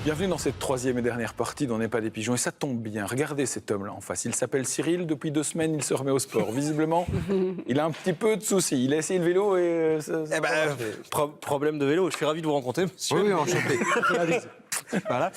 Bienvenue dans cette troisième et dernière partie d'On n'est pas des pigeons. Et ça tombe bien. Regardez cet homme-là en face. Il s'appelle Cyril. Depuis 2 semaines, il se remet au sport. Visiblement, il a un petit peu de soucis. Il a essayé le vélo et... Problème de vélo. Je suis ravi de vous rencontrer, monsieur. Oui, enchanté. Voilà.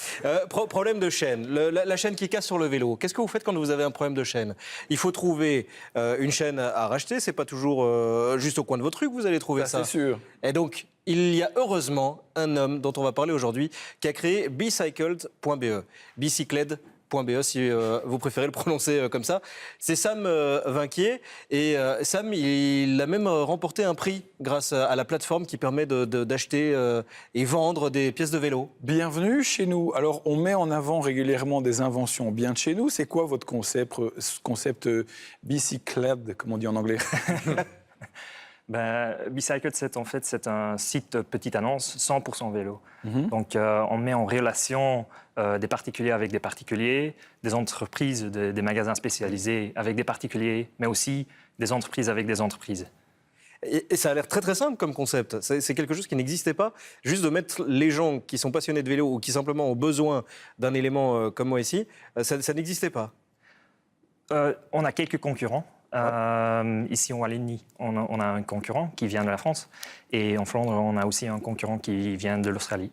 Problème de chaîne. La chaîne qui casse sur le vélo. Qu'est-ce que vous faites quand vous avez un problème de chaîne? Il faut trouver une chaîne à racheter. C'est pas toujours juste au coin de votre rue que vous allez trouver ça. C'est sûr. Et donc, il y a heureusement un homme dont on va parler aujourd'hui qui a créé bicycled.be. Bicycled.be, si vous préférez le prononcer comme ça. C'est Sam Vinquier. Et Sam, il a même remporté un prix grâce à la plateforme qui permet d'acheter et vendre des pièces de vélo. Bienvenue chez nous. Alors, on met en avant régulièrement des inventions bien de chez nous. C'est quoi votre concept Bicycled, comme on dit en anglais? Bicycled, c'est un site petite annonce 100% vélo. Donc, on met en relation des particuliers avec des particuliers, des entreprises, des magasins spécialisés avec des particuliers, mais aussi des entreprises avec des entreprises. Et ça a l'air très très simple comme concept. C'est quelque chose qui n'existait pas. Juste de mettre les gens qui sont passionnés de vélo ou qui simplement ont besoin d'un élément comme moi ici, ça n'existait pas. On a quelques concurrents. Ici en Wallonie, on a un concurrent qui vient de la France. Et en Flandre, on a aussi un concurrent qui vient de l'Australie.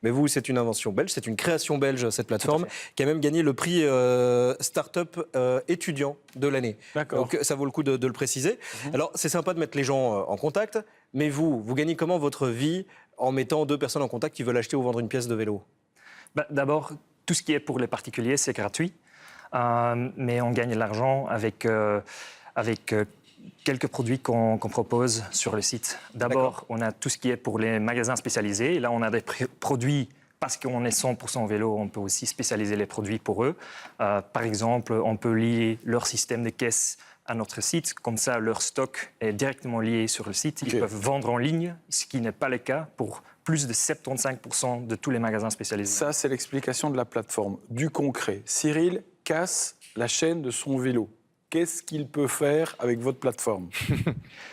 Mais vous, c'est une invention belge, c'est une création belge, cette plateforme, qui a même gagné le prix Startup étudiant de l'année. D'accord. Donc ça vaut le coup de le préciser. Alors, c'est sympa de mettre les gens en contact, mais vous gagnez comment votre vie en mettant 2 personnes en contact qui veulent acheter ou vendre une pièce de vélo? D'abord, tout ce qui est pour les particuliers, c'est gratuit. Mais on gagne de l'argent avec quelques produits qu'on propose sur le site. D'abord, on a tout ce qui est pour les magasins spécialisés. Là, on a des produits, parce qu'on est 100% vélo, on peut aussi spécialiser les produits pour eux. Par exemple, on peut lier leur système de caisse à notre site. Comme ça, leur stock est directement lié sur le site. Ils peuvent vendre en ligne, ce qui n'est pas le cas pour plus de 75% de tous les magasins spécialisés. Ça, c'est l'explication de la plateforme. Du concret. Cyril casse la chaîne de son vélo. Qu'est-ce qu'il peut faire avec votre plateforme?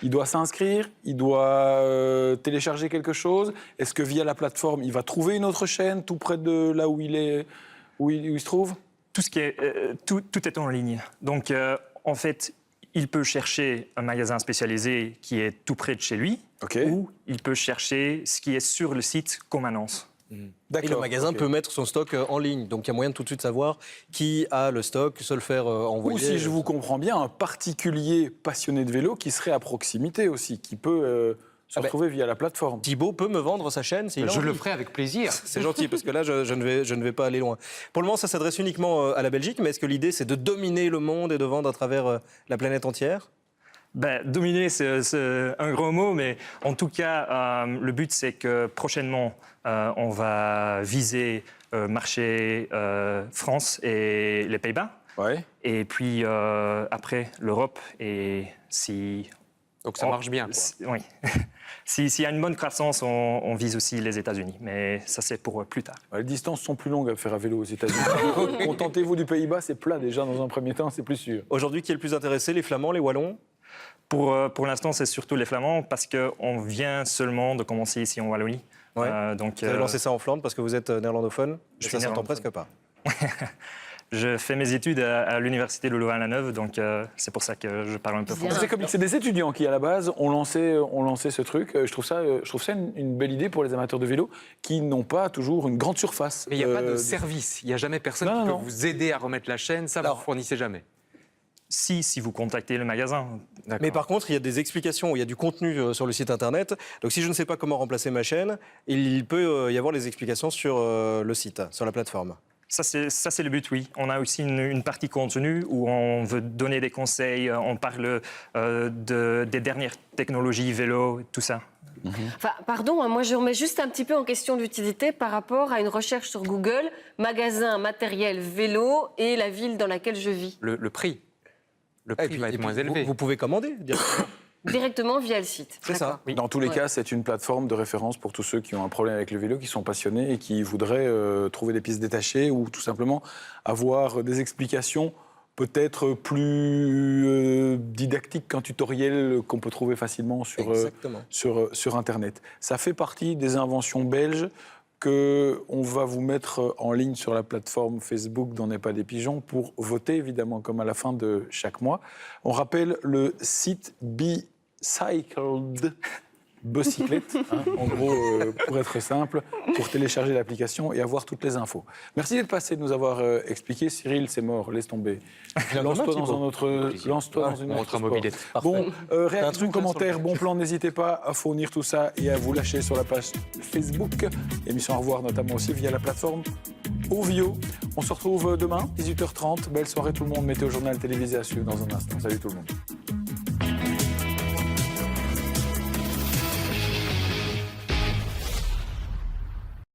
Il doit s'inscrire? Il doit télécharger quelque chose? Est-ce que via la plateforme, il va trouver une autre chaîne tout près de là où il se trouve? Tout est en ligne. Donc, en fait, il peut chercher un magasin spécialisé qui est tout près de chez lui, ou il peut chercher ce qui est sur le site comme annonce. Et le magasin peut mettre son stock en ligne. Donc, il y a moyen de tout de suite savoir qui a le stock, se le faire envoyer. Ou, si je vous comprends bien, un particulier passionné de vélo qui serait à proximité aussi, qui peut se retrouver via la plateforme. Thibaut peut me vendre sa chaîne s'il a Je envie. le ferai avec plaisir. C'est gentil, parce que là, je ne vais pas aller loin. Pour le moment, ça s'adresse uniquement à la Belgique, mais est-ce que l'idée, c'est de dominer le monde et de vendre à travers la planète entière? Dominer, c'est un gros mot, mais en tout cas, le but, c'est que prochainement, on va viser marché France et les Pays-Bas. Ouais. Et puis après, l'Europe. Et si... Donc ça marche bien, quoi. Oui. S'il y a une bonne croissance, on vise aussi les États-Unis. Mais ça, c'est pour plus tard. Les distances sont plus longues à faire à vélo aux États-Unis. Contentez-vous du Pays-Bas, c'est plat déjà dans un premier temps, c'est plus sûr. Aujourd'hui, qui est le plus intéressé, les Flamands, les Wallons? Pour l'instant, c'est surtout les Flamands, parce qu'on vient seulement de commencer ici en Wallonie. Ouais. Donc, vous avez lancé ça en Flandre parce que vous êtes néerlandophone? Je Ça suis s'entend néerlandophone. presque pas. Je fais mes études à l'université de Louvain-la-Neuve, donc c'est pour ça que je parle un peu français. C'est des étudiants qui, à la base, ont lancé ce truc. Je trouve ça une belle idée pour les amateurs de vélo qui n'ont pas toujours une grande surface. Mais il n'y a pas de service. Il n'y a jamais personne qui peut vous aider à remettre la chaîne. Ça, vous ne fournissez jamais. Si vous contactez le magasin. Mais par contre, il y a des explications, il y a du contenu sur le site internet. Donc si je ne sais pas comment remplacer ma chaîne, il peut y avoir des explications sur le site, sur la plateforme. Ça, c'est le but, oui. On a aussi une partie contenu où on veut donner des conseils, on parle des dernières technologies, vélo, tout ça. Enfin, pardon, moi je remets juste un petit peu en question l'utilité par rapport à une recherche sur Google, magasin, matériel, vélo et la ville dans laquelle je vis. Le prix. Le prix va être moins élevé. Vous pouvez commander directement. Directement via le site. C'est ça. Oui. Dans tous les cas, c'est une plateforme de référence pour tous ceux qui ont un problème avec le vélo, qui sont passionnés et qui voudraient trouver des pièces détachées ou tout simplement avoir des explications peut-être plus didactiques qu'un tutoriel qu'on peut trouver facilement sur Internet. Ça fait partie des inventions belges qu'on va vous mettre en ligne sur la plateforme Facebook d'On n'est pas des pigeons pour voter, évidemment, comme à la fin de chaque mois. On rappelle le site Bicycled. Bicyclette, en gros, pour être simple, pour télécharger l'application et avoir toutes les infos. Merci d'être passé, de nous avoir expliqué. Cyril, c'est mort, laisse tomber. Lance-toi dans une autre mobilette. Bon, réaction, commentaire, bon plan, n'hésitez pas à fournir tout ça et à vous lâcher sur la page Facebook. Émission à revoir notamment aussi via la plateforme Ovio. On se retrouve demain, 18h30. Belle soirée tout le monde. Météo Journal télévisé à suivre dans un instant. Salut tout le monde.